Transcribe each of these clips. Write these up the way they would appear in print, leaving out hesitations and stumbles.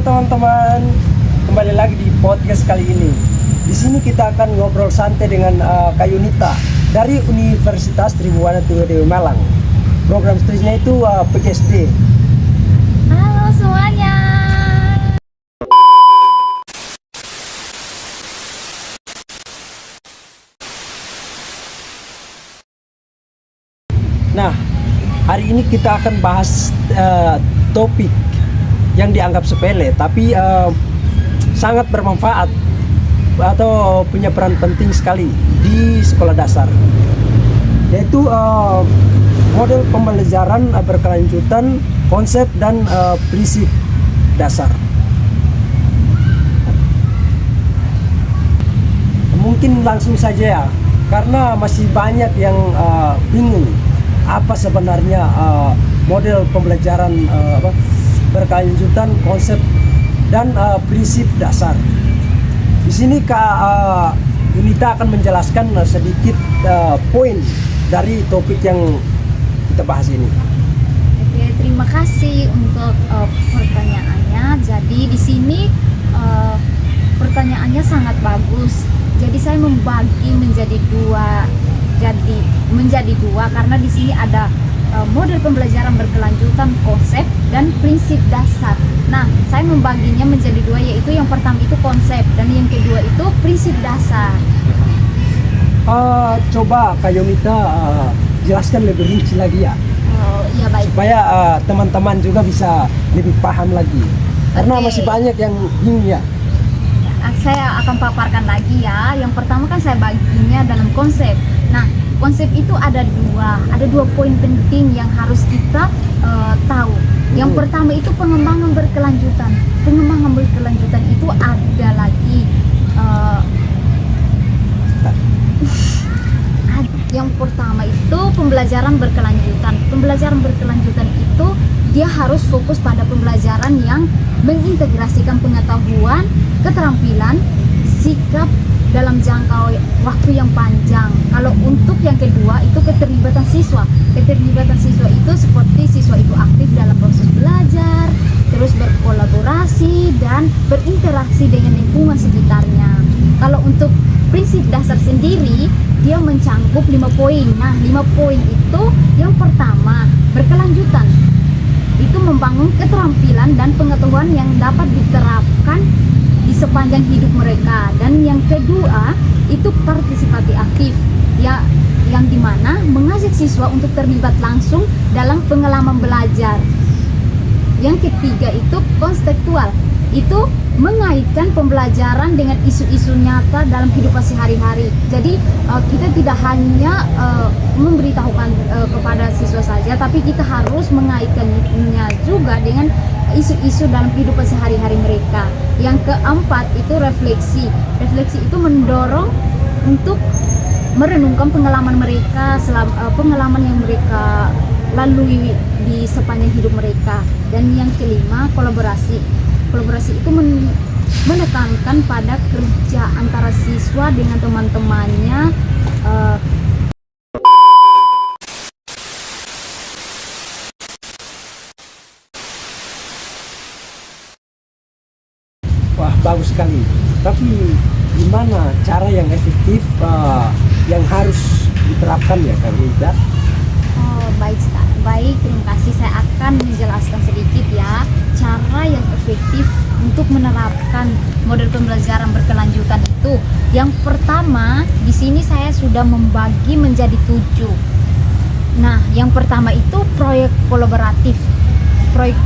teman-teman, kembali lagi di podcast kali ini. Di sini kita akan ngobrol santai dengan Kak Yunita dari Universitas Tribhuwana Tunggal Malang. Program studinya itu PGSD. Halo semuanya. Nah, hari ini kita akan bahas topik yang dianggap sepele tapi sangat bermanfaat atau punya peran penting sekali di sekolah dasar, yaitu model pembelajaran berkelanjutan, konsep dan prinsip dasar. Mungkin langsung saja ya, karena masih banyak yang bingung apa sebenarnya model pembelajaran berkelanjutan, konsep dan prinsip dasar. Di sini Kak Yunita akan menjelaskan sedikit poin dari topik yang kita bahas ini. Oke, terima kasih untuk pertanyaannya. Jadi di sini pertanyaannya sangat bagus. Jadi saya membagi menjadi dua. Karena di sini ada model pembelajaran berkelanjutan, konsep dan prinsip dasar. Nah, saya membaginya menjadi dua, yaitu yang pertama itu konsep dan yang kedua itu prinsip dasar. Coba Kak Yunita jelaskan lebih rinci lagi ya. Iya, baik. Supaya teman-teman juga bisa lebih paham lagi. Karena masih banyak yang bingung ya. Saya akan paparkan lagi ya. Yang pertama kan saya baginya dalam konsep. Nah, konsep itu ada dua poin penting yang harus kita tahu. Yang pertama itu pengembangan berkelanjutan. Pengembangan berkelanjutan itu ada lagi. Yang pertama itu pembelajaran berkelanjutan. Pembelajaran berkelanjutan itu dia harus fokus pada pembelajaran yang mengintegrasikan pengetahuan, keterampilan, sikap dalam jangka waktu yang panjang. Kalau untuk yang kedua itu keterlibatan siswa. Keterlibatan siswa itu seperti siswa itu aktif dalam proses belajar, terus berkolaborasi dan berinteraksi dengan lingkungan sekitarnya. Kalau untuk prinsip dasar sendiri, dia mencangkup 5 poin. Nah, 5 poin itu yang pertama, berkelanjutan. Itu membangun keterampilan dan pengetahuan yang dapat diterapkan di sepanjang hidup mereka. Dan yang kedua itu partisipasi aktif ya, yang dimana mengajak siswa untuk terlibat langsung dalam pengalaman belajar. Yang ketiga itu konstekstual, itu mengaitkan pembelajaran dengan isu-isu nyata dalam kehidupan sehari-hari. Jadi kita tidak hanya memberitahukan kepada siswa saja, tapi kita harus mengaitkannya juga dengan isu-isu dalam kehidupan sehari-hari mereka. Yang keempat itu refleksi. Refleksi itu mendorong untuk merenungkan pengalaman mereka, pengalaman yang mereka lalui di sepanjang hidup mereka. Dan yang kelima, kolaborasi. Kolaborasi itu menekankan pada kerja antara siswa dengan teman-temannya. Wah, bagus sekali. Tapi gimana cara yang efektif yang harus diterapkan ya Kak Yunita? Baik, terima kasih. Saya akan menjelaskan sedikit ya cara yang efektif untuk menerapkan model pembelajaran berkelanjutan itu. Yang pertama, di sini saya sudah membagi menjadi 7. Nah, yang pertama itu proyek kolaboratif. Proyek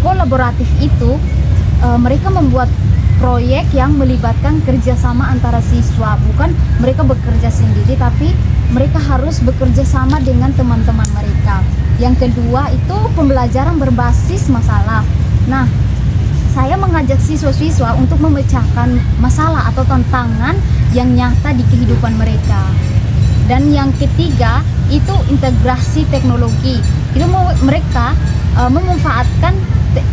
kolaboratif itu mereka membuat proyek yang melibatkan kerjasama antara siswa. Bukan mereka bekerja sendiri, tapi mereka harus bekerja sama dengan teman-teman mereka. Yang kedua itu pembelajaran berbasis masalah. Nah, saya mengajak siswa-siswa untuk memecahkan masalah atau tantangan yang nyata di kehidupan mereka. Dan yang ketiga itu integrasi teknologi. Itu mereka memanfaatkan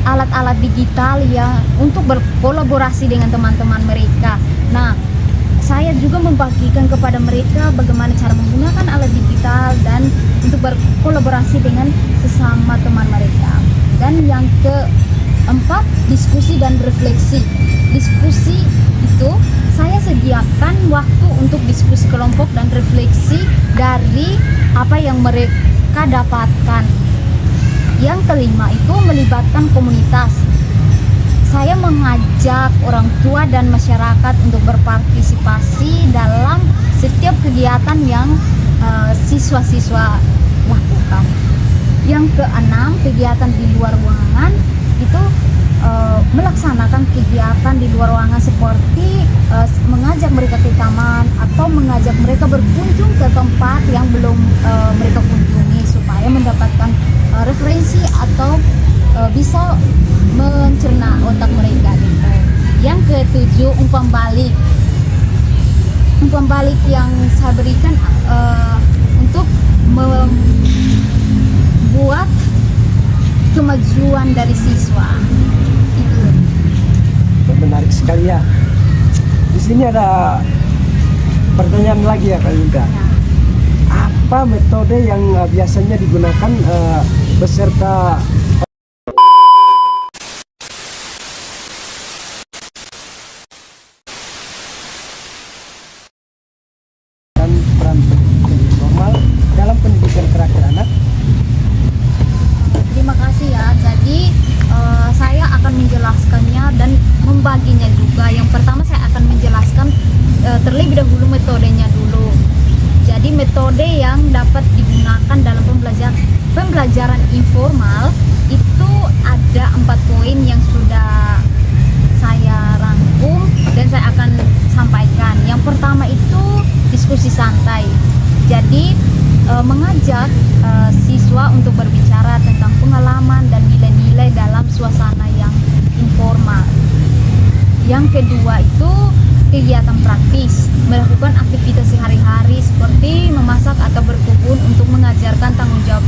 alat-alat digital yang untuk berkolaborasi dengan teman-teman mereka. Nah, saya juga membagikan kepada mereka bagaimana cara menggunakan alat digital dan untuk berkolaborasi dengan sesama teman mereka. Dan yang keempat, diskusi dan refleksi. Diskusi itu saya sediakan waktu untuk diskusi kelompok dan refleksi dari apa yang mereka dapatkan. Yang kelima itu melibatkan komunitas. Saya mengajak orang tua dan masyarakat untuk berpartisipasi dalam setiap kegiatan yang siswa-siswa lakukan. Yang keenam, kegiatan di luar ruangan itu melaksanakan kegiatan di luar ruangan seperti mengajak mereka ke taman atau mengajak mereka berkunjung ke tempat yang belum mereka kunjungi supaya mendapatkan referensi atau bisa mencerna otak mereka gitu. Yang ketujuh, umpan balik. Umpan balik yang saya berikan untuk membuat kemajuan dari siswa. Itu Menarik sekali ya. Di sini ada pertanyaan lagi ya Kak Yuda. ya. Apa metode yang biasanya digunakan beserta dan peran pendidikan formal dalam pendidikan karakter anak? Terima kasih ya. Jadi saya akan menjelaskannya dan membaginya juga. Yang pertama saya akan menjelaskan terlebih dahulu metodenya dulu. Jadi metode yang dapat digunakan dalam pembelajaran informal itu ada 4 poin yang sudah saya rangkum dan saya akan sampaikan. Yang pertama itu diskusi santai. Jadi mengajak siswa untuk berbicara tentang pengalaman dan nilai-nilai dalam suasana yang informal. Yang kedua itu kegiatan praktis, melakukan aktivitas sehari-hari seperti memasak atau berkebun untuk mengajarkan tanggung jawab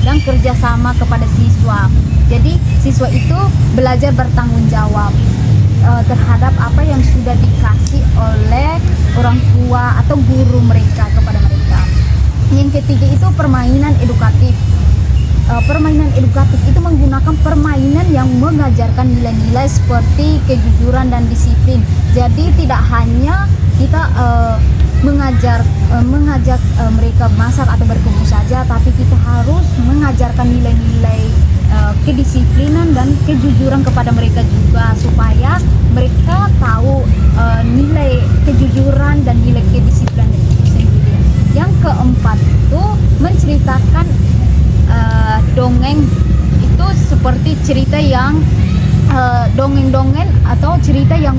dan kerjasama kepada siswa. Jadi siswa itu belajar bertanggung jawab terhadap apa yang sudah dikasih oleh orang tua atau guru mereka kepada mereka. Yang ketiga itu permainan edukatif. Permainan edukatif itu menggunakan permainan yang mengajarkan nilai-nilai seperti kejujuran dan disiplin. Jadi tidak hanya kita mengajak mereka masak atau berkebun saja, tapi kita harus mengajarkan nilai-nilai kedisiplinan dan kejujuran kepada mereka juga supaya mereka tahu nilai kejujuran dan nilai kedisiplinan itu sendiri. Yang keempat itu menceritakan dongeng. Itu seperti cerita yang dongeng-dongeng atau cerita yang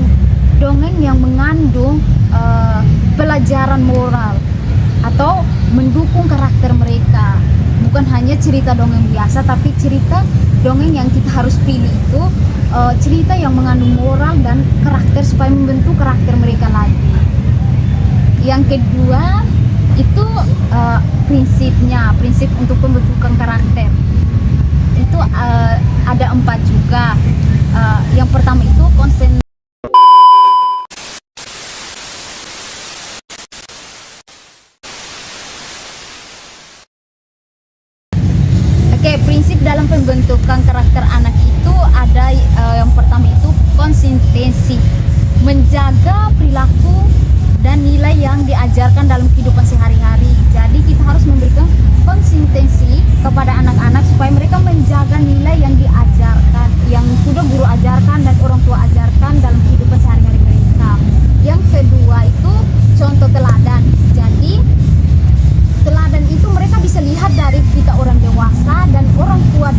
dongeng yang mengandung pelajaran moral atau mendukung karakter mereka. Bukan hanya cerita dongeng biasa, tapi cerita dongeng yang kita harus pilih itu cerita yang mengandung moral dan karakter supaya membentuk karakter mereka lagi. Yang kedua itu prinsip untuk pembentukan karakter itu ada 4 juga. Yang pertama itu prinsip dalam pembentukan karakter anak itu ada yang pertama itu konsistensi, menjaga perilaku dan nilai yang diajarkan dalam kehidupan sehari-hari. Jadi kita harus memberikan konsistensi kepada anak-anak supaya mereka menjaga nilai yang diajarkan, yang sudah guru ajarkan dan orang tua ajarkan dalam kehidupan sehari-hari mereka. Yang kedua itu contoh teladan. Jadi teladan itu mereka bisa lihat dari kita orang dewasa dan orang tua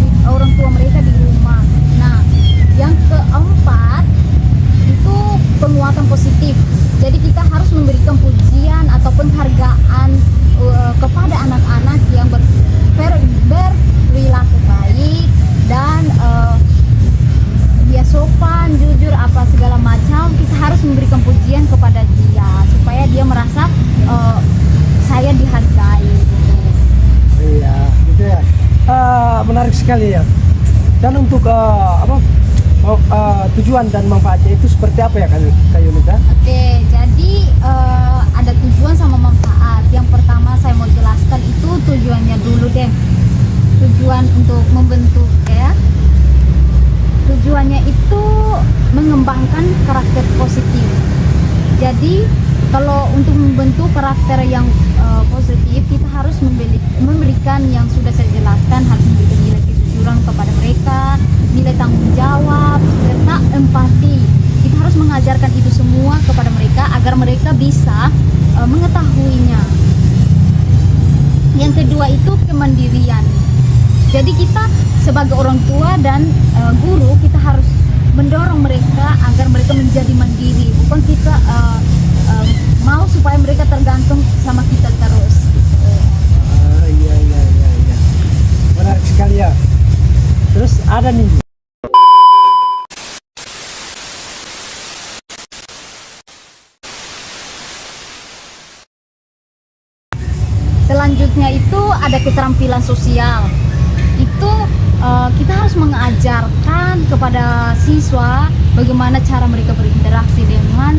mereka di rumah. Nah, yang keempat itu penguatan positif. Jadi kita harus memberikan pujian atau penghargaan kepada anak-anak yang berperilaku baik dan dia sopan, jujur, apa segala macam. Kita harus memberikan pujian kepada dia supaya dia merasa saya dihargai. Iya, gitu ya. Menarik sekali ya. Dan untuk tujuan dan manfaatnya itu seperti apa ya Kak Yunita? Oke, jadi ada tujuan sama manfaat. Yang pertama saya mau jelaskan itu tujuannya dulu deh. Tujuan untuk membentuk ya. Tujuan caranya itu mengembangkan karakter positif. Jadi kalau untuk membentuk karakter yang positif, kita harus memberikan yang sudah saya jelaskan, harus memberikan nilai kejujuran kepada mereka, nilai tanggung jawab, serta empati. Kita harus mengajarkan itu semua kepada mereka agar mereka bisa mengetahuinya. Yang kedua itu kemandirian. Jadi kita sebagai orang tua dan guru, kita harus mendorong mereka agar mereka menjadi mandiri, bukan kita mau supaya mereka tergantung sama kita terus. Iya, menarik sekali ya. Terus ada nih, selanjutnya itu ada keterampilan sosial. Itu kita harus mengajarkan kepada siswa bagaimana cara mereka berinteraksi dengan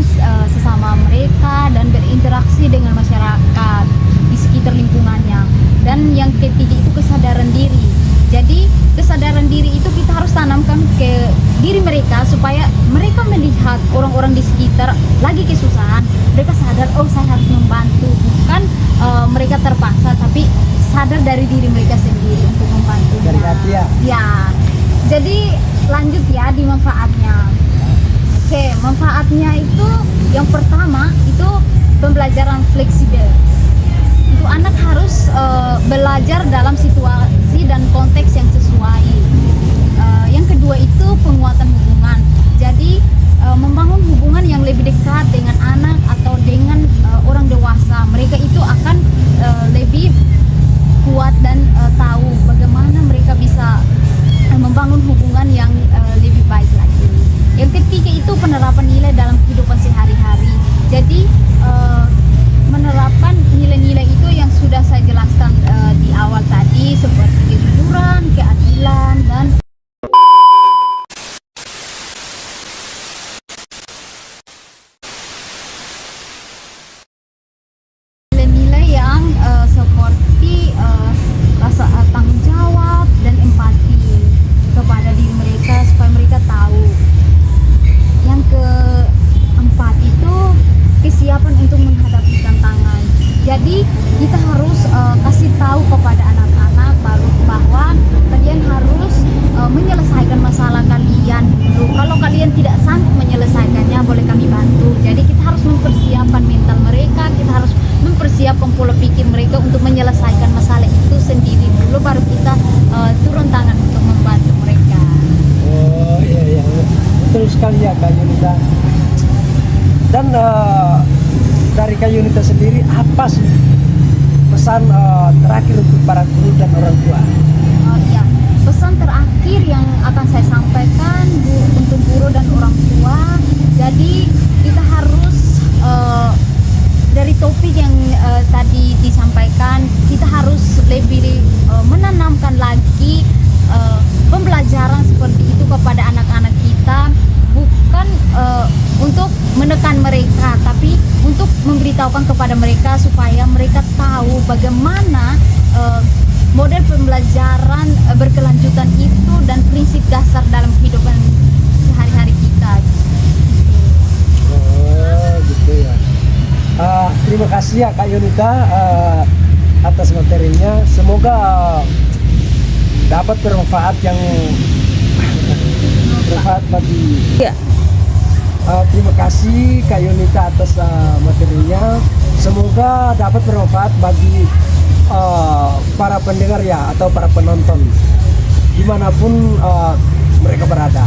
sesama mereka dan berinteraksi dengan masyarakat di sekitar lingkungannya. Dan yang ketiga itu kesadaran diri. Jadi kesadaran diri itu kita harus tanamkan ke diri mereka supaya mereka melihat orang-orang di sekitar lagi kesusahan, mereka sadar, oh saya harus membantu, bukan mereka terpaksa, tapi sadar dari diri mereka sendiri untuk membantu. dari hati ya. Ya, jadi lanjut ya di manfaatnya. Oke, manfaatnya itu yang pertama itu pembelajaran fleksibel. Itu anak harus belajar dalam situasi dan konteks yang sesuai. Yang kedua itu penguatan hubungan. Jadi membangun hubungan yang lebih dekat dengan anak atau dengan orang dewasa. Mereka itu akan lebih kuat dan tahu bagaimana mereka bisa membangun hubungan yang lebih baik lagi. Yang ketiga itu penerapan nilai dalam kehidupan sehari-hari. Jadi menerapkan nilai-nilai itu yang sudah saya jelaskan di awal tadi, seperti kejujuran, keadilan, dan nilai-nilai yang seperti rasa tanggung jawab dan empati kepada diri mereka supaya mereka tahu. Yang keempat itu kesiapan untuk menghadapi tantangan. Jadi kita harus kasih tahu kepada anak-anak bahwa kalian harus menyelesaikan masalah kalian dulu. Kalau kalian tidak sanggup menyelesaikannya, boleh kami bantu. Jadi kita harus mempersiapkan mental mereka, kita harus mempersiapkan pola pikir mereka untuk menyelesaikan masalah itu sendiri dulu, baru kita turun tangan untuk membantu mereka. Oh iya, betul sekali ya Kak Yunita. Dan dari Kak Yunita sendiri, apa sih pesan terakhir untuk para guru dan orang tua? Ya, pesan terakhir yang akan saya sampaikan untuk guru dan orang tua, jadi kita harus dari topik yang tadi disampaikan, kita harus lebih menanamkan lagi pembelajaran seperti itu kepada anak-anak kita, bukan untuk menekan mereka, tapi untuk memberitahukan kepada mereka supaya mereka tahu bagaimana model pembelajaran berkelanjutan itu dan prinsip dasar dalam kehidupan sehari-hari kita. Oh gitu ya. Terima kasih ya Kak Yunita atas materinya. Semoga dapat bermanfaat yang bermanfaat bagi. Ya. Terima kasih Kak Yunita atas materinya. Semoga dapat bermanfaat bagi para pendengar ya, atau para penonton dimanapun mereka berada.